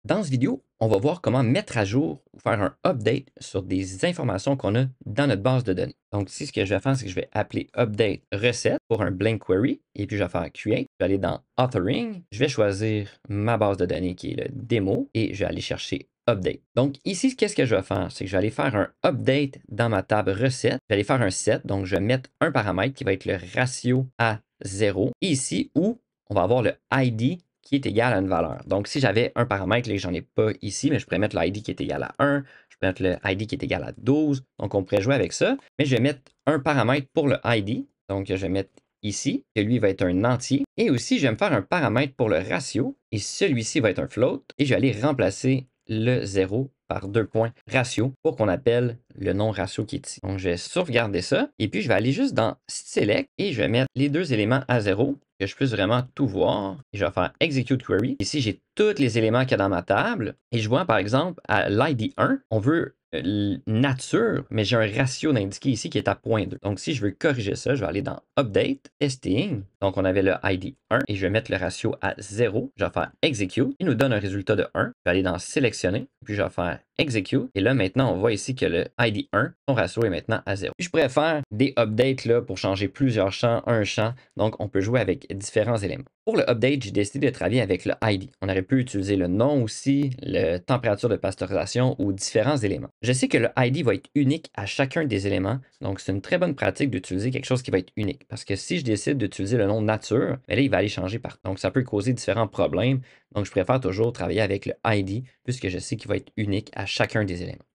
Dans cette vidéo, on va voir comment mettre à jour ou faire un update sur des informations qu'on a dans notre base de données. Donc ici, ce que je vais faire, c'est que je vais appeler update recette pour un blank query et puis je vais faire create. Je vais aller dans authoring, je vais choisir ma base de données qui est le démo et je vais aller chercher update. Donc ici, qu'est-ce que je vais faire? C'est que je vais aller faire un update dans ma table recette. Je vais aller faire un set, donc je vais mettre un paramètre qui va être le ratio à 0. Et ici où on va avoir le ID qui est égal à une valeur. Donc, si j'avais un paramètre, là, j'en ai pas ici, mais je pourrais mettre l'ID qui est égal à 1, je pourrais mettre le ID qui est égal à 12. Donc, on pourrait jouer avec ça. Mais je vais mettre un paramètre pour le ID. Donc, je vais mettre ici, que lui va être un entier. Et aussi, je vais me faire un paramètre pour le ratio. Et celui-ci va être un float. Et je vais aller remplacer le 0 par 2 points ratio pour qu'on appelle le nom ratio qui est ici. Donc, je vais sauvegarder ça. Et puis, je vais aller juste dans Select et je vais mettre les deux éléments à 0 que je puisse vraiment tout voir. Et je vais faire Execute Query. Ici, j'ai tous les éléments qu'il y a dans ma table. Et je vois, par exemple, à l'ID 1, on veut nature, mais j'ai un ratio d'indiqué ici qui est à 0.2. Donc, si je veux corriger ça, je vais aller dans Update, Testing. Donc, on avait le ID 1 et je vais mettre le ratio à 0. Je vais faire Execute. Il nous donne un résultat de 1. Je vais aller dans Sélectionner, puis je vais faire Execute. Et là, maintenant, on voit ici que le ID 1, son ratio est maintenant à 0. Puis, je pourrais faire des updates là, pour changer plusieurs champs, un champ. Donc, on peut jouer avec différents éléments. Pour le update, j'ai décidé de travailler avec le ID. On aurait pu utiliser le nom aussi, la température de pasteurisation ou différents éléments. Je sais que le ID va être unique à chacun des éléments, donc c'est une très bonne pratique d'utiliser quelque chose qui va être unique. Parce que si je décide d'utiliser le nom nature, là, il va aller changer partout. Donc, ça peut causer différents problèmes. Donc, je préfère toujours travailler avec le ID puisque je sais qu'il va être unique à chacun des éléments.